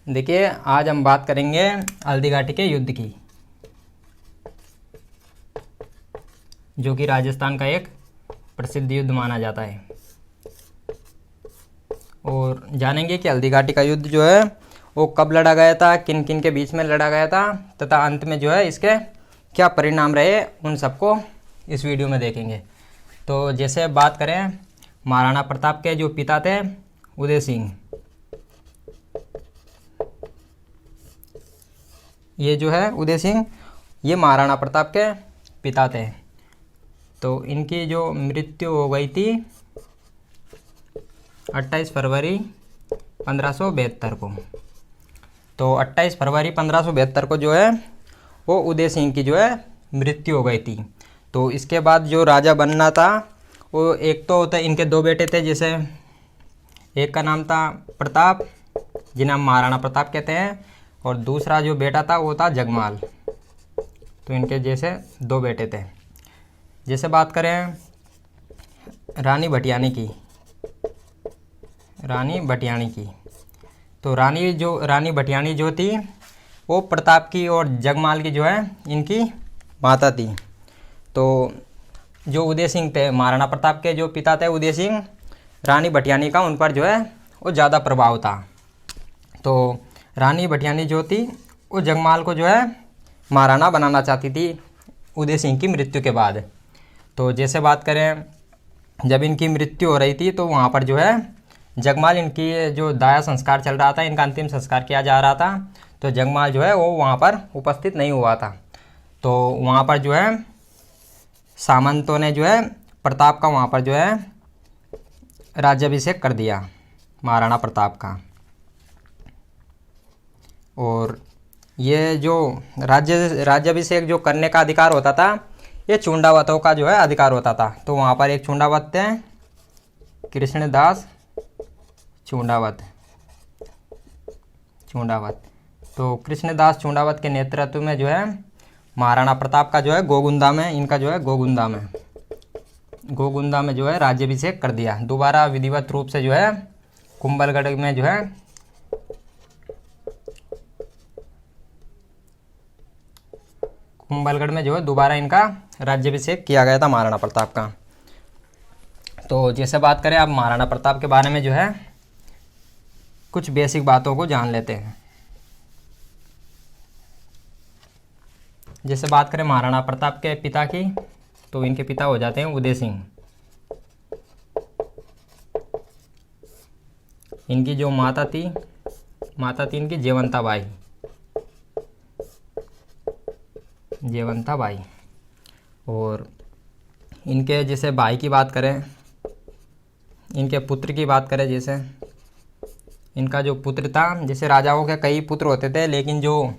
देखिए आज हम बात करेंगे हल्दी घाटी के युद्ध की, जो कि राजस्थान का एक प्रसिद्ध युद्ध माना जाता है। और जानेंगे कि हल्दी घाटी का युद्ध जो है वो कब लड़ा गया था, किन किन के बीच में लड़ा गया था, तथा अंत में जो है इसके क्या परिणाम रहे, उन सबको इस वीडियो में देखेंगे। तो जैसे बात करें महाराणा प्रताप के जो पिता थे उदय सिंह, ये जो है उदय सिंह, ये महाराणा प्रताप के पिता थे। तो इनकी जो मृत्यु हो गई थी 28 फरवरी 1572 को। तो 28 फरवरी 1572 को जो है वो उदय सिंह की जो है मृत्यु हो गई थी। तो इसके बाद जो राजा बनना था वो एक तो होता, इनके दो बेटे थे, जैसे एक का नाम था प्रताप, जिन्हें हम महाराणा प्रताप कहते हैं, और दूसरा जो बेटा था वो था जगमाल। तो इनके जैसे दो बेटे थे। जैसे बात करें रानी भटियानी की, तो रानी भटियानी जो थी वो प्रताप की और जगमाल की जो है इनकी माता थी। तो जो उदय सिंह थे, महाराणा प्रताप के जो पिता थे उदय सिंह, रानी भटियानी का उन पर जो है वो ज़्यादा प्रभाव था। तो रानी भटियानी जो थी वो जगमाल को जो है महाराणा बनाना चाहती थी उदय सिंह की मृत्यु के बाद। तो जैसे बात करें जब इनकी मृत्यु हो रही थी तो वहाँ पर जो है जगमाल, इनकी जो दाह संस्कार चल रहा था, इनका अंतिम संस्कार किया जा रहा था, तो जगमाल जो है वो वहाँ पर उपस्थित नहीं हुआ था। तो वहाँ पर जो है सामंतों ने जो है प्रताप का वहाँ पर जो है राज्याभिषेक कर दिया, महाराणा प्रताप का। और ये जो राज्याभिषेक जो करने का अधिकार होता था, ये चुंडावतों का जो है अधिकार होता था। तो वहाँ पर एक चुंडावत थे, कृष्णदास चुंडावत। तो कृष्णदास चुंडावत के नेतृत्व में जो है महाराणा प्रताप का जो है गोगुंदा में जो है राज्याभिषेक कर दिया। दोबारा विधिवत रूप से जो है कुंभलगढ़ में जो है दोबारा इनका राज्याभिषेक किया गया था महाराणा प्रताप का। तो जैसे बात करें अब महाराणा प्रताप के बारे में जो है कुछ बेसिक बातों को जान लेते हैं। जैसे बात करें महाराणा प्रताप के पिता की, तो इनके पिता हो जाते हैं उदय सिंह। इनकी जो माता थी इनकी जयवंता बाई। और इनके जैसे भाई की बात करें, इनके पुत्र की बात करें, जैसे इनका जो पुत्र था, जैसे राजाओं के कई पुत्र होते थे, लेकिन जो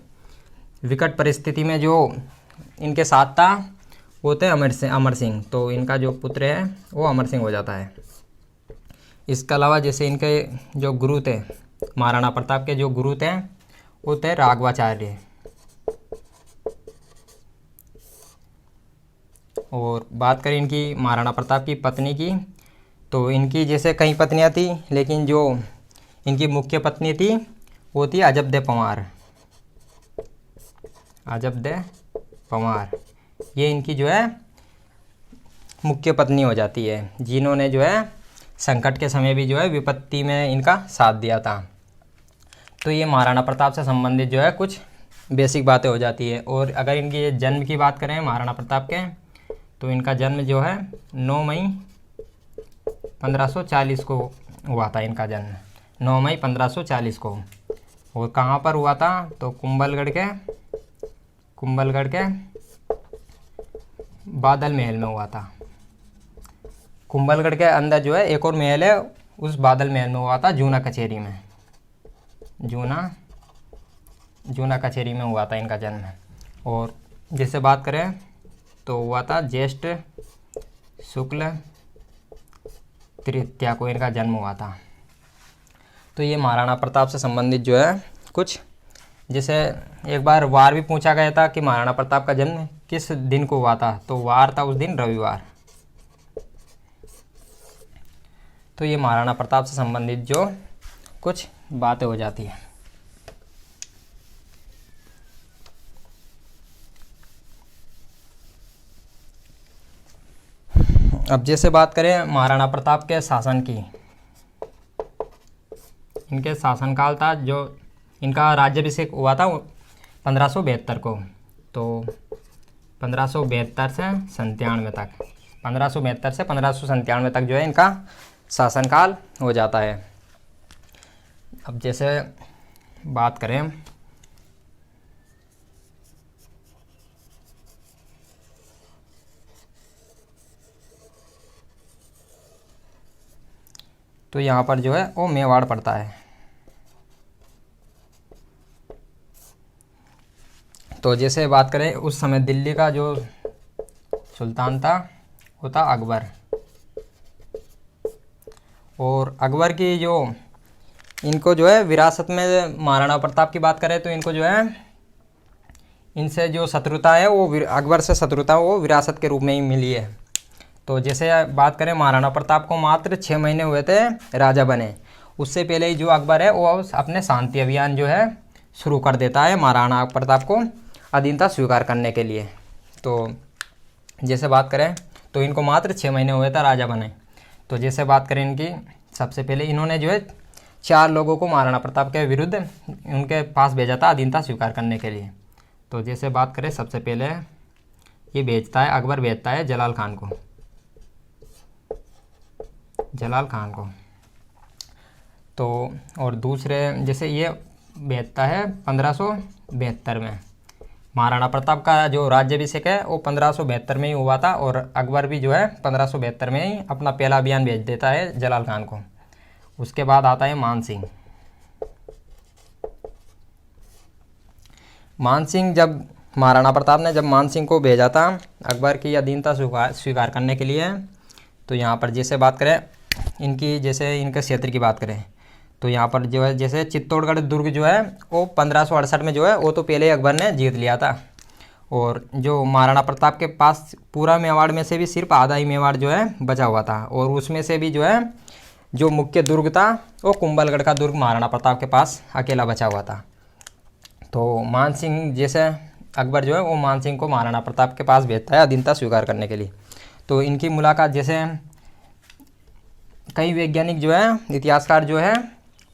विकट परिस्थिति में जो इनके साथ था वो थे अमर सिंह। तो इनका जो पुत्र है वो अमर सिंह हो जाता है। इसके अलावा जैसे इनके जो गुरु थे, महाराणा प्रताप के जो गुरु थे वो थे राघवाचार्य। और बात करें इनकी महाराणा प्रताप की पत्नी की, तो इनकी जैसे कई पत्नियां थी, लेकिन जो इनकी मुख्य पत्नी थी वो थी अजबदे पंवार। ये इनकी जो है मुख्य पत्नी हो जाती है, जिन्होंने जो है संकट के समय भी जो है विपत्ति में इनका साथ दिया था। तो ये महाराणा प्रताप से संबंधित जो है कुछ बेसिक बातें हो जाती है। और अगर इनकी जन्म की बात करें महाराणा प्रताप के, तो इनका जन्म जो है 9 मई 1540 को हुआ था। इनका जन्म 9 मई 1540 को। और कहाँ पर हुआ था, तो कुंभलगढ़ के बादल महल में हुआ था। कुंभलगढ़ के अंदर जो है एक और महल है, उस बादल महल में हुआ था, जूना कचेरी में हुआ था इनका जन्म। और जैसे बात करें तो हुआ था ज्येष्ठ शुक्ल तृतीया को इनका जन्म हुआ था। तो ये महाराणा प्रताप से संबंधित जो है कुछ, जैसे एक बार वार भी पूछा गया था कि महाराणा प्रताप का जन्म किस दिन को हुआ था, तो वार था उस दिन रविवार। तो ये महाराणा प्रताप से संबंधित जो कुछ बातें हो जाती है। अब जैसे बात करें महाराणा प्रताप के शासन की, इनके शासनकाल था, जो इनका राज्याभिषेक हुआ था 1572 को, तो 1572 से 97 तक, 1572 से 1597 तक जो है इनका शासनकाल हो जाता है। अब जैसे बात करें तो यहाँ पर जो है वो मेवाड़ पड़ता है। तो जैसे बात करें उस समय दिल्ली का जो सुल्तान था वो था अकबर, और अकबर की जो इनको जो है विरासत में महाराणा प्रताप की बात करें तो इनको जो है इनसे जो शत्रुता है वो अकबर से शत्रुता वो विरासत के रूप में ही मिली है। तो जैसे बात करें महाराणा प्रताप को मात्र 6 महीने हुए थे राजा बने, उससे पहले ही जो अकबर है वो अपने शांति अभियान जो है शुरू कर देता है महाराणा प्रताप को अधीनता स्वीकार करने के लिए। तो जैसे बात करें तो इनको मात्र 6 महीने हुए थे राजा बने। तो जैसे बात करें इनकी, सबसे पहले इन्होंने जो है 4 लोगों को महाराणा प्रताप के विरुद्ध उनके पास भेजा था अधीनता स्वीकार करने के लिए। तो जैसे बात करें सबसे पहले ये भेजता है, अकबर भेजता है जलाल खान को, जलाल खान को। तो और दूसरे जैसे ये भेजता है 1572 में। महाराणा प्रताप का जो राज्याभिषेक है वो 1572 में ही हुआ था, और अकबर भी जो है 1572 में ही अपना पहला अभियान भेज देता है जलाल खान को। उसके बाद आता है मान सिंह। मान सिंह जब महाराणा प्रताप ने जब मान सिंह को भेजा था अकबर की अधीनता स्वीकार करने के लिए, तो यहाँ पर जैसे बात करें इनकी, जैसे इनके क्षेत्र की बात करें तो यहाँ पर जो है जैसे चित्तौड़गढ़ दुर्ग जो है वो 1568 में जो है वो तो पहले ही अकबर ने जीत लिया था, और जो महाराणा प्रताप के पास पूरा मेवाड़ में से भी सिर्फ आधा ही मेवाड़ जो है बचा हुआ था, और उसमें से भी जो है जो मुख्य दुर्ग था वो कुंभलगढ़ का दुर्ग महाराणा प्रताप के पास अकेला बचा हुआ था। तो मान सिंह जैसे अकबर जो है वो मान सिंह को महाराणा प्रताप के पास भेजता है अधीनता स्वीकार करने के लिए। तो इनकी मुलाकात, जैसे कई वैज्ञानिक जो है इतिहासकार जो है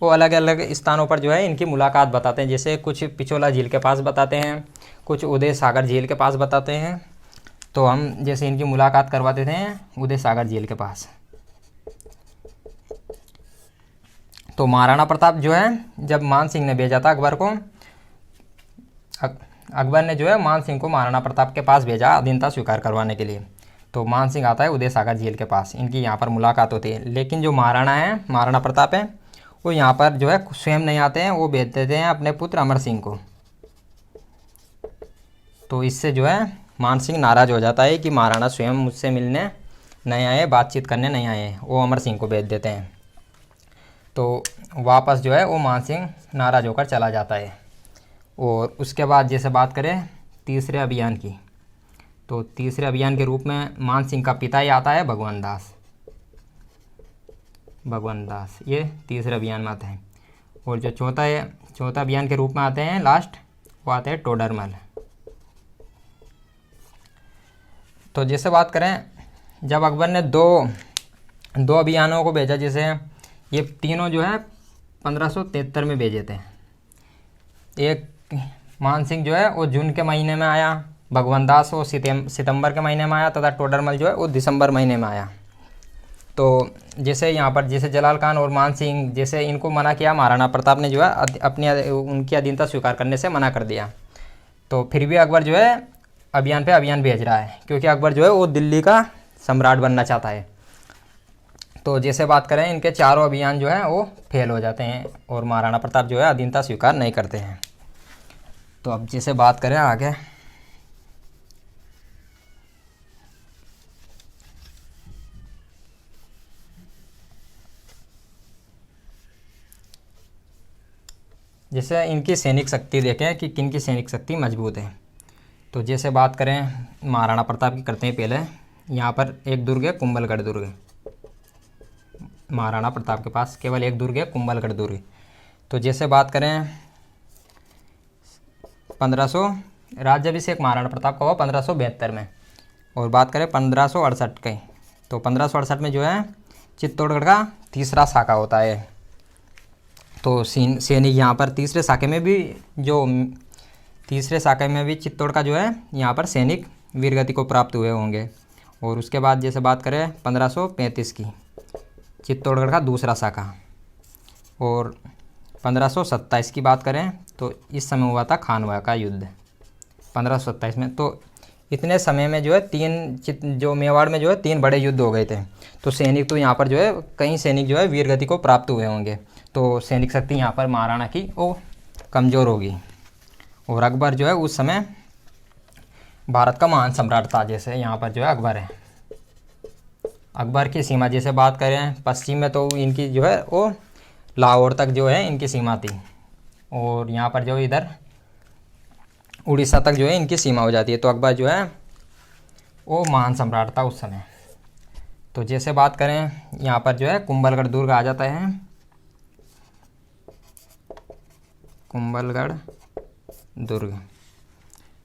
वो अलग अलग स्थानों पर जो है इनकी मुलाकात बताते हैं, जैसे कुछ पिछोला झील के पास बताते हैं, कुछ उदय सागर झील के पास बताते हैं। तो हम जैसे इनकी मुलाकात करवा देते हैं उदय सागर झील के पास। तो महाराणा प्रताप जो है जब मान सिंह ने भेजा था अकबर को, अकबर ने जो है मान सिंह को महाराणा प्रताप के पास भेजा अधीनता स्वीकार करवाने के लिए। तो मान सिंह आता है उदय सागर झील के पास, इनकी यहाँ पर मुलाकात होती है। लेकिन जो महाराणा प्रताप है वो यहाँ पर जो है स्वयं नहीं आते हैं, वो भेज देते हैं अपने पुत्र अमर सिंह को। तो इससे जो है मान सिंह नाराज़ हो जाता है कि महाराणा स्वयं मुझसे मिलने नहीं आए, बातचीत करने नहीं आए, वो अमर सिंह को भेज देते हैं। तो वापस जो है वो मान सिंह नाराज़ होकर चला जाता है। और उसके बाद जैसे बात करें तीसरे अभियान की, तो तीसरे अभियान के रूप में मान सिंह का पिता ही आता है भगवान दास, ये तीसरे अभियान में आते हैं। और जो चौथा अभियान के रूप में आते हैं लास्ट, वो आते हैं टोडरमल। तो जैसे बात करें जब अकबर ने दो अभियानों को भेजा, जैसे ये तीनों जो है 1573 में भेजे थे। एक मान सिंह जो है वो जून के महीने में आया, भगवान दास वो सितंबर के महीने में आया, तथा टोडरमल जो है वो दिसंबर महीने में आया। तो जैसे यहाँ पर जैसे जलाल खान और मान सिंह जैसे इनको मना किया, महाराणा प्रताप ने जो है अपनी उनकी अधीनता स्वीकार करने से मना कर दिया। तो फिर भी अकबर जो है अभियान पे अभियान भेज रहा है, क्योंकि अकबर जो है वो दिल्ली का सम्राट बनना चाहता है। तो जैसे बात करें इनके चारों अभियान जो है वो फेल हो जाते हैं, और महाराणा प्रताप जो है अधीनता स्वीकार नहीं करते हैं। तो अब जैसे बात करें आगे, जैसे इनकी सैनिक शक्ति देखें कि किन की सैनिक शक्ति मजबूत है। तो जैसे बात करें महाराणा प्रताप की करते हैं पहले, यहाँ पर एक दुर्ग है कुंभलगढ़ दुर्ग, महाराणा प्रताप के पास केवल एक दुर्ग है कुंभलगढ़ दुर्ग। तो जैसे बात करें 1500 राज्याभिषेक महाराणा प्रताप का हुआ 1572 में, और बात करें 1568 के तो 1568 में जो है चित्तौड़गढ़ का तीसरा शाखा होता है। तो सैनिक यहाँ पर तीसरे शाखा में भी चित्तौड़ का जो है यहाँ पर सैनिक वीरगति को प्राप्त हुए होंगे। और उसके बाद जैसे बात करें 1535 की, चित्तौड़गढ़ का दूसरा शाखा। और 1527 की बात करें तो इस समय हुआ था खानवा का युद्ध 1527 में। तो इतने समय में जो है जो मेवाड़ में जो है 3 बड़े युद्ध हो गए थे। तो सैनिक तो यहाँ पर जो है कई सैनिक जो है वीरगति को प्राप्त हुए होंगे। तो सैनिक शक्ति यहाँ पर महाराणा की वो कमज़ोर होगी। और अकबर जो है उस समय भारत का महान सम्राट था। जैसे यहाँ पर जो है अकबर है, अकबर की सीमा जैसे बात करें पश्चिम में तो इनकी जो है वो लाहौर तक जो है इनकी सीमा थी। और यहाँ पर जो इधर उड़ीसा तक जो है इनकी सीमा हो जाती है। तो अकबर जो है वो महान सम्राट था उस समय। तो जैसे बात करें यहाँ पर जो है कुंभलगढ़ दुर्ग आ जाता है, कुंभलगढ़ दुर्ग।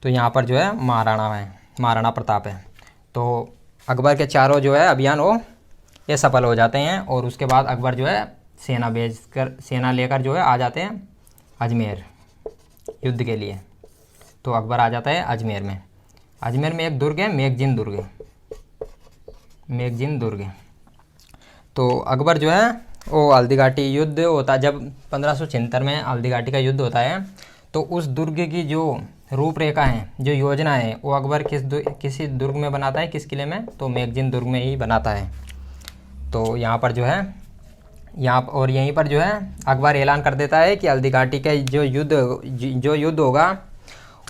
तो यहाँ पर जो है महाराणा प्रताप है। तो अकबर के चारों जो है अभियान वो ये सफल हो जाते हैं। और उसके बाद अकबर जो है सेना लेकर जो है आ जाते हैं अजमेर युद्ध के लिए। तो अकबर आ जाता है अजमेर में। अजमेर में एक दुर्ग है मेगजिन दुर्ग। तो अकबर जो है वो हल्दीघाटी युद्ध होता है। जब 1576 में हल्दीघाटी का युद्ध होता है तो उस दुर्ग की जो रूपरेखा है, जो योजना है, वो अकबर किसी दुर्ग में बनाता है, किस किले में, तो मेगजिन दुर्ग में ही बनाता है। तो यहाँ पर जो है और यहीं पर जो है अकबर ऐलान कर देता है कि हल्दीघाटी का जो युद्ध होगा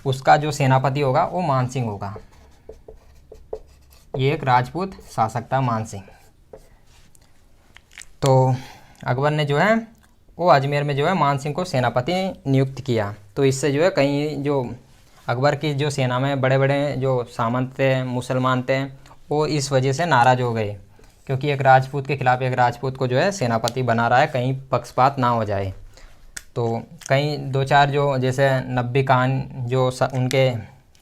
उसका जो सेनापति होगा वो मानसिंह होगा। ये एक राजपूत शासक था मानसिंह। तो अकबर ने जो है वो अजमेर में जो है मानसिंह को सेनापति नियुक्त किया। तो इससे जो है कहीं जो अकबर की जो सेना में बड़े बड़े जो सामंत थे, मुसलमान थे, वो इस वजह से नाराज़ हो गए, क्योंकि एक राजपूत के खिलाफ एक राजपूत को जो है सेनापति बना रहा है, कहीं पक्षपात ना हो जाए। तो कहीं 2-4 जो जैसे नब्बी खान जो उनके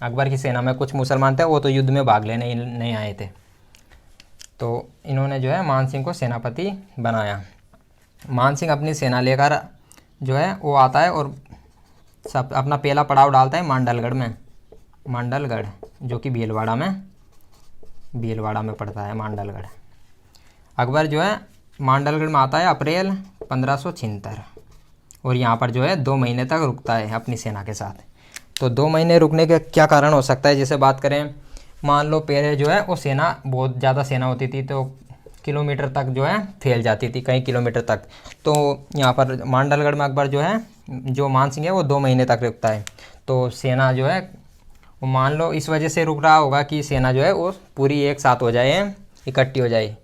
अकबर की सेना में कुछ मुसलमान थे, वो तो युद्ध में भाग लेने नहीं आए थे। तो इन्होंने जो है मानसिंह को सेनापति बनाया। मानसिंह अपनी सेना लेकर जो है वो आता है और सब अपना पहला पड़ाव डालता है मांडलगढ़ जो कि भीलवाड़ा में पड़ता है मांडलगढ़। अकबर जो है मांडलगढ़ में आता है अप्रैल 1576 और यहाँ पर जो है 2 महीने तक रुकता है अपनी सेना के साथ। तो 2 महीने रुकने का क्या कारण हो सकता है, जैसे बात करें, मान लो पहले जो है वो सेना बहुत ज़्यादा सेना होती थी तो किलोमीटर तक जो है फैल जाती थी, कई किलोमीटर तक। तो यहाँ पर मांडलगढ़ में अकबर जो है जो मानसिंह है वो 2 महीने तक रुकता है। तो सेना जो है वो मान लो इस वजह से रुक रहा होगा कि सेना जो है वो पूरी एक साथ हो जाए, इकट्ठी हो जाए।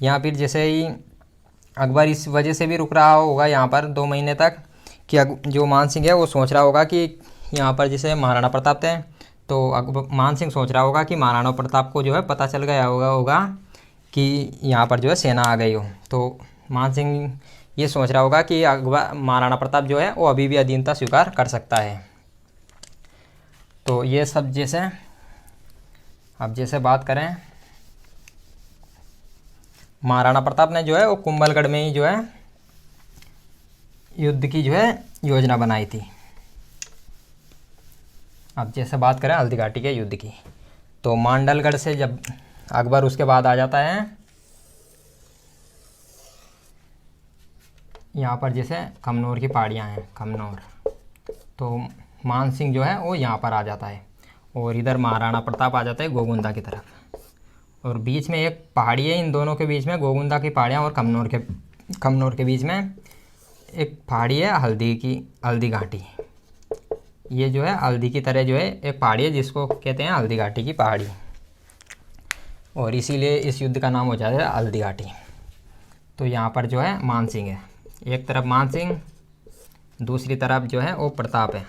या फिर जैसे ही अकबर इस वजह से भी रुक रहा होगा यहाँ पर 2 महीने तक कि जो मानसिंह है वो सोच रहा होगा कि यहाँ पर जैसे महाराणा प्रताप थे, तो मानसिंह सोच रहा होगा कि महाराणा प्रताप को जो है पता चल गया होगा कि यहाँ पर जो है सेना आ गई हो। तो मानसिंह ये सोच रहा होगा कि महाराणा प्रताप जो है वो अभी भी अधीनता स्वीकार कर सकता है। तो ये सब जैसे बात करें, महाराणा प्रताप ने जो है वो कुंभलगढ़ में ही जो है युद्ध की जो है योजना बनाई थी। अब जैसे बात करें हल्दीघाटी के युद्ध की, तो मांडलगढ़ से जब अकबर उसके बाद आ जाता है यहाँ पर जैसे खमनोर की पहाड़ियाँ हैं, तो मानसिंह जो है वो यहाँ पर आ जाता है और इधर महाराणा प्रताप आ जाता है गोगुंदा की तरफ। और बीच में एक पहाड़ी है, इन दोनों के बीच में, गोगुंदा की पहाड़ियाँ और खमनोर के बीच में एक पहाड़ी है हल्दी घाटी। ये जो है हल्दी की तरह जो है एक पहाड़ी है जिसको कहते हैं हल्दी घाटी की पहाड़ी, और इसीलिए इस युद्ध का नाम हो जाता है हल्दी घाटी। तो यहाँ पर जो है मानसिंह है, एक तरफ मानसिंह, दूसरी तरफ जो है वो प्रताप है।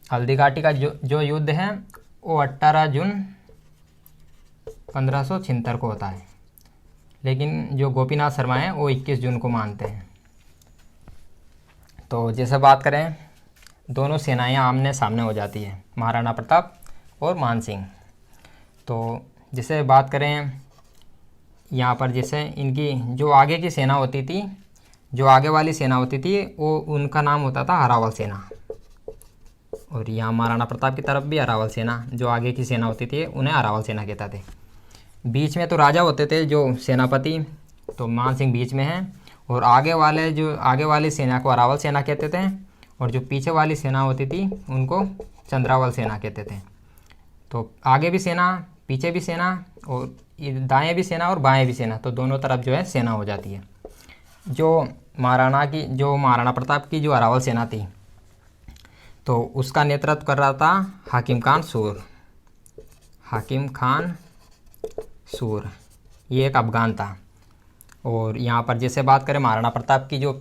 हल्दी घाटी का जो युद्ध है वो 18 जून 1576 को होता है, लेकिन जो गोपीनाथ शर्मा हैं वो 21 जून को मानते हैं। तो जैसे बात करें, दोनों सेनाएं आमने सामने हो जाती है, महाराणा प्रताप और मानसिंह। तो जैसे बात करें यहाँ पर, जैसे इनकी जो आगे की सेना होती थी, जो आगे वाली सेना होती थी वो उनका नाम होता था अरावल सेना। और यहाँ महाराणा प्रताप की तरफ भी अरावल सेना, जो आगे की सेना होती थी उन्हें अरावल सेना कहते थे। बीच में तो राजा होते थे जो सेनापति, तो मान सिंह बीच में है, और आगे वाली सेना को अरावल सेना कहते थे, और जो पीछे वाली सेना होती थी उनको चंद्रावल सेना कहते थे। तो आगे भी सेना, पीछे भी सेना, और दाएं भी सेना और बाएं भी सेना, तो दोनों तरफ जो है सेना हो जाती है। जो महाराणा प्रताप की जो अरावल सेना थी, तो उसका नेतृत्व कर रहा था हाकिम खान सूर। ये एक अफगान था। और यहाँ पर जैसे बात करें महाराणा प्रताप की जो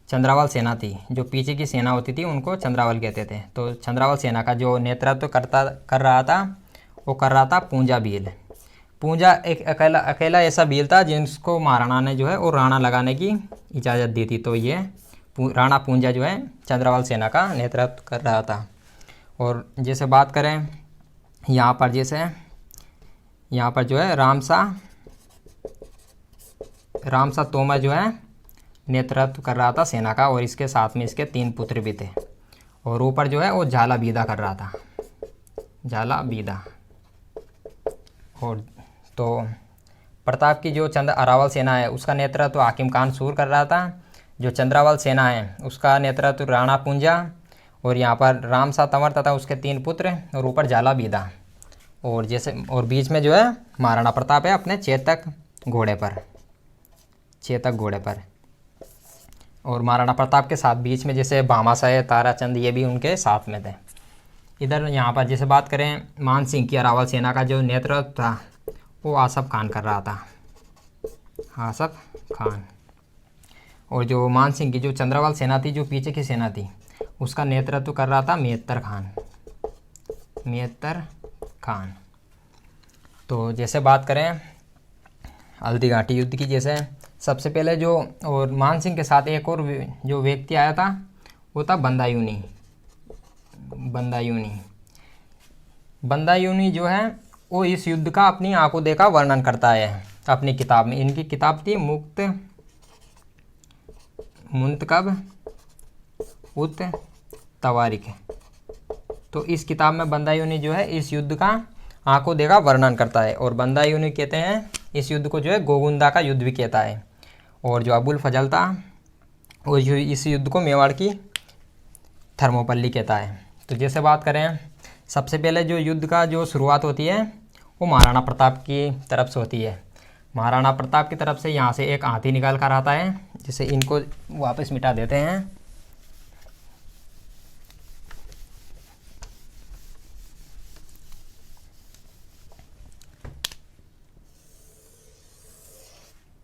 चंद्रावल सेना थी, जो पीछे की सेना होती थी उनको चंद्रावल कहते थे। तो चंद्रावल सेना का जो नेतृत्व कर रहा था पूंजा भील। पूंजा एक अकेला ऐसा भील था जिसको महाराणा ने जो है वो राणा लगाने की इजाज़त दी थी। तो ये राणा पूंजा जो है चंद्रावल सेना का नेतृत्व कर रहा था। और जैसे बात करें यहाँ पर जो है रामसा तोमर जो है नेतृत्व कर रहा था सेना का, और इसके साथ में इसके 3 पुत्र भी थे। और ऊपर जो है वो झाला बीदा कर रहा था, झाला बीदा। और तो प्रताप की जो अरावल सेना है उसका नेतृत्व हाकिम खान सूर कर रहा था। जो चंद्रावल सेना है उसका नेतृत्व राणा पूंजा, और यहाँ पर रामसा तंवर तथा उसके 3 पुत्र, और ऊपर झाला बीदा। और बीच में जो है महाराणा प्रताप है अपने चेतक घोड़े पर। और महाराणा प्रताप के साथ बीच में जैसे भामाशाह, ताराचंद, ये भी उनके साथ में थे। इधर यहाँ पर जैसे बात करें मान सिंह की अरावल सेना का जो नेतृत्व था वो आसफ खान कर रहा था, आसफ खान। और जो मान सिंह की जो चंद्रावल सेना थी, जो पीछे की सेना थी, उसका नेतृत्व कर रहा था मेहतर खान। तो जैसे बात करें हल्दी घाटी युद्ध की, जैसे सबसे पहले और मान सिंह के साथ एक और जो व्यक्ति आया था वो था बंदायूनी जो है वो इस युद्ध का अपनी आंखों देखा वर्णन करता है अपनी किताब में। इनकी किताब थी मुंतकब उत तवारिख। तो इस किताब में बंदायूनी जो है इस युद्ध का आंखों देखा वर्णन करता है। और बंदायूनी कहते हैं इस युद्ध को जो है गोगुंदा का युद्ध भी कहता है। और जो अबुल फजल था वो जो इस युद्ध को मेवाड़ की थर्मोपल्ली कहता है। तो जैसे बात करें सबसे पहले जो युद्ध का जो शुरुआत होती है वो महाराणा प्रताप की तरफ से होती है। महाराणा प्रताप की तरफ से यहाँ से एक हाथी निकाल कर आता है, जिसे इनको वापस मिटा देते हैं।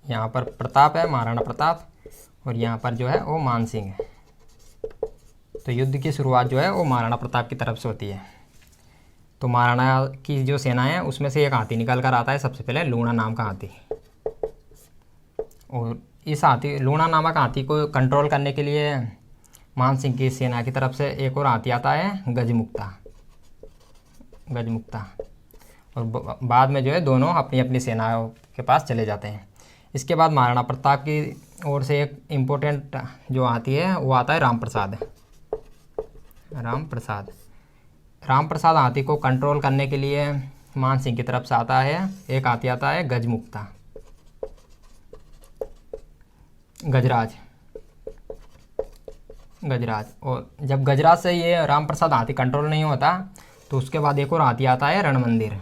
यहाँ पर प्रताप है, महाराणा प्रताप, और यहाँ पर जो है वो मान सिंह है। तो युद्ध की शुरुआत जो है वो महाराणा प्रताप की तरफ से होती है। तो महाराणा की जो सेना है उसमें से एक हाथी निकल कर आता है, सबसे पहले लूणा नाम का हाथी। और इस लूणा नामक हाथी को कंट्रोल करने के लिए मान सिंह की सेना की तरफ से एक और हाथी आता है गजमुक्ता। और बाद में जो है दोनों अपनी अपनी सेनाओं के पास चले जाते हैं। इसके बाद महाराणा प्रताप की ओर से एक इम्पोर्टेंट जो हाथी है वो आता है राम प्रसाद हाथी को कंट्रोल करने के लिए मान सिंह की तरफ से आता है। एक हाथी आता है गजराज। और जब गजराज से ये राम प्रसाद हाथी कंट्रोल नहीं होता तो उसके बाद एक और हाथी आता है रणमंदिर।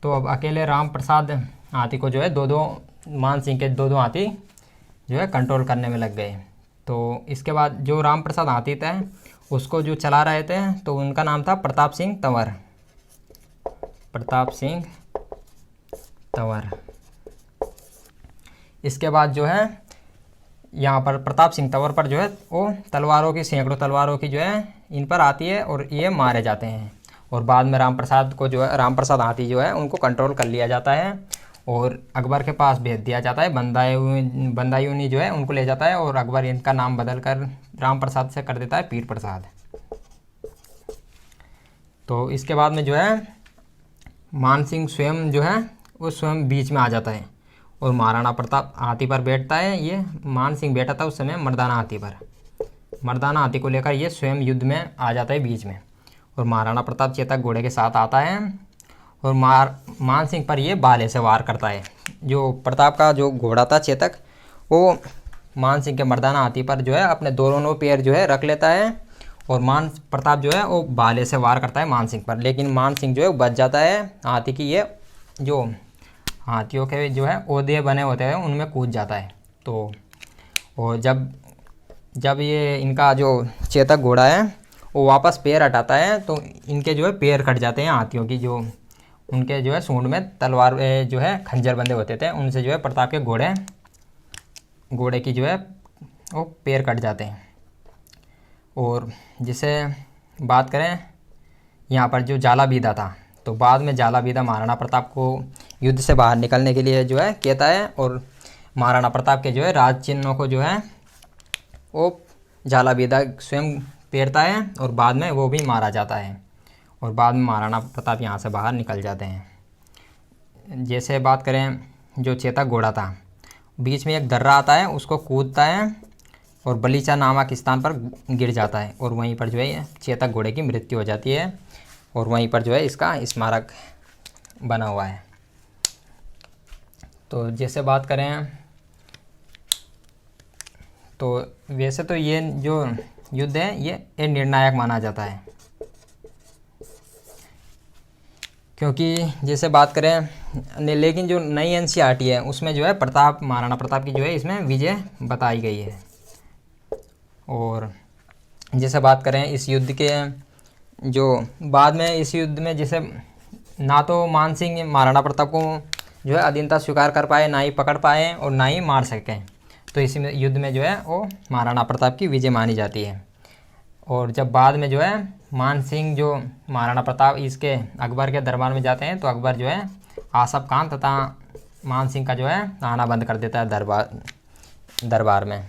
तो अब अकेले राम प्रसाद हाथी को जो है दो मान सिंह के दो हाथी जो है कंट्रोल करने में लग गए। तो इसके बाद जो राम प्रसाद हाथी थे उसको जो चला रहे थे तो उनका नाम था प्रताप सिंह तंवर। इसके बाद जो है यहाँ पर प्रताप सिंह तंवर पर जो है वो सैकड़ों तलवारों की जो है इन पर आती है और ये मारे जाते हैं। और बाद में राम प्रसाद हाथी जो है उनको कंट्रोल कर लिया जाता है और अकबर के पास भेज दिया जाता है। बंदायूनी जो है उनको ले जाता है और अकबर इनका नाम बदल कर राम प्रसाद से कर देता है पीर प्रसाद। तो इसके बाद में जो है मानसिंह स्वयं जो है वो स्वयं बीच में आ जाता है और महाराणा प्रताप हाथी पर बैठता है। ये मानसिंह बैठा था उस समय मर्दाना हाथी पर। मर्दाना हाथी को लेकर ये स्वयं युद्ध में आ जाता है बीच में और महाराणा प्रताप चेतक घोड़े के साथ आता है और मानसिंह पर ये भाले से वार करता है। जो प्रताप का जो घोड़ा था चेतक, वो मानसिंह के मर्दाना हाथी पर जो है अपने दोनों पैर जो है रख लेता है और प्रताप जो है वो भाले से वार करता है मानसिंह पर, लेकिन मानसिंह जो है बच जाता है। हाथी की ये जो हाथियों के जो है ओदे बने होते हैं उनमें कूद जाता है। तो और जब ये इनका जो चेतक घोड़ा है वो वापस पैर हटाता है तो इनके जो है पैर कट जाते हैं हाथियों की। जो उनके जो है सूंड में तलवार जो है खंजर बंधे होते थे, उनसे जो है प्रताप के घोड़े की जो है वो पैर कट जाते हैं। और जिसे बात करें यहाँ पर जो जाला बीदा था, तो बाद में जाला बीदा महाराणा प्रताप को युद्ध से बाहर निकलने के लिए जो है कहता है और महाराणा प्रताप के जो है राज चिन्हों को जो है वो जाला बीदा स्वयं पेरता है और बाद में वो भी मारा जाता है और बाद में महाराणा प्रताप यहाँ से बाहर निकल जाते हैं। जैसे बात करें जो चेतक घोड़ा था, बीच में एक दर्रा आता है, उसको कूदता है और बलीचा नामक स्थान पर गिर जाता है और वहीं पर जो है चेतक घोड़े की मृत्यु हो जाती है और वहीं पर जो है इसका स्मारक बना हुआ है। तो जैसे बात करें तो वैसे तो ये जो युद्ध है ये निर्णायक माना जाता है, क्योंकि जैसे बात करें लेकिन जो नई एनसीईआरटी है उसमें जो है महाराणा प्रताप की जो है इसमें विजय बताई गई है। और जैसे बात करें इस युद्ध के जो बाद में इस युद्ध में जैसे ना तो मानसिंह महाराणा प्रताप को जो है अधीनता स्वीकार कर पाए, ना ही पकड़ पाए और ना ही मार सकें, तो इस युद्ध में जो है वो महाराणा प्रताप की विजय मानी जाती है। और जब बाद में जो है मानसिंह जो महाराणा प्रताप इसके अकबर के दरबार में जाते हैं तो अकबर जो है आसफ खान तथा मानसिंह का जो है आना बंद कर देता है दरबार में।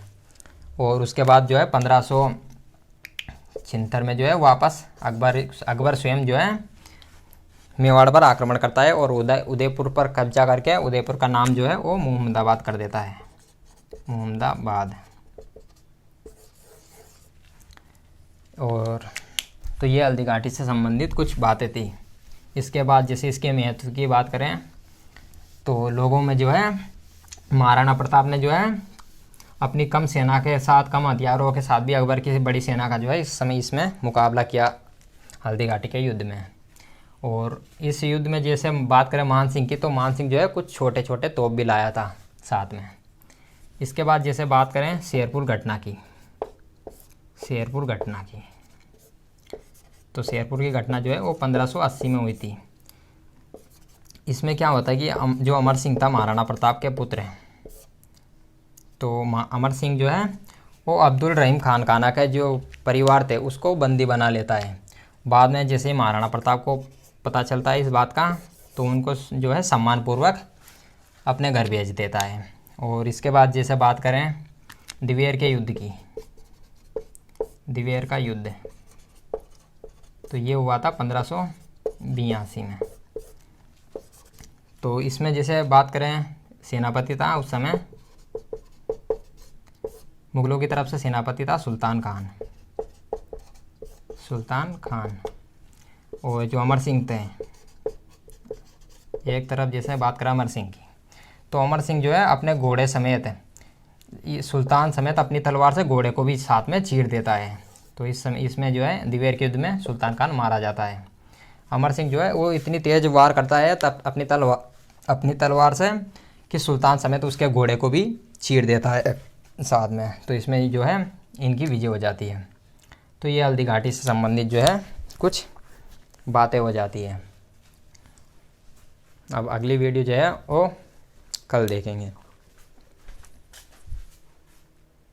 और उसके बाद जो है 1576 में जो है वापस अकबर स्वयं जो है मेवाड़ पर आक्रमण करता है और उदयपुर पर कब्जा करके उदयपुर का नाम जो है वो मोहम्मदाबाद कर देता है, मोहम्मदाबाद। और तो ये हल्दी घाटी से संबंधित कुछ बातें थी। इसके बाद जैसे इसके महत्व की बात करें तो लोगों में जो है महाराणा प्रताप ने जो है अपनी कम सेना के साथ, कम हथियारों के साथ भी अकबर की बड़ी सेना का जो है इस समय इसमें मुकाबला किया हल्दी घाटी के युद्ध में। और इस युद्ध में जैसे बात करें मानसिंह की, तो मानसिंह जो है कुछ छोटे छोटे तोप भी लाया था साथ में। इसके बाद जैसे बात करें शेरपुर घटना की, तो शेरपुर की घटना जो है वो 1580 में हुई थी। इसमें क्या होता है कि जो अमर सिंह था महाराणा प्रताप के पुत्र हैं, तो अमर सिंह जो है वो अब्दुल रहीम खान काना के जो परिवार थे उसको बंदी बना लेता है। बाद में जैसे महाराणा प्रताप को पता चलता है इस बात का, तो उनको जो है सम्मानपूर्वक अपने घर भेज देता है। और इसके बाद जैसे बात करें दिवेर के युद्ध की, दिवेर का युद्ध तो ये हुआ था 1582 में। तो इसमें जैसे बात करें सेनापति था उस समय मुगलों की तरफ से सेनापति था सुल्तान खान। और जो अमर सिंह थे एक तरफ, जैसे बात करें अमर सिंह की, तो अमर सिंह जो है अपने घोड़े समेत सुल्तान समेत अपनी तलवार से घोड़े को भी साथ में चीर देता है। तो इसमें जो है दिवेर के युद्ध में सुल्तान खान मारा जाता है। अमर सिंह जो है वो इतनी तेज वार करता है तब अपनी तलवार से कि सुल्तान समेत उसके घोड़े को भी चीर देता है साथ में। तो इसमें जो है इनकी विजय हो जाती है। तो ये हल्दी घाटी से संबंधित जो है कुछ बातें हो जाती है। अब अगली वीडियो जो है वो कल देखेंगे।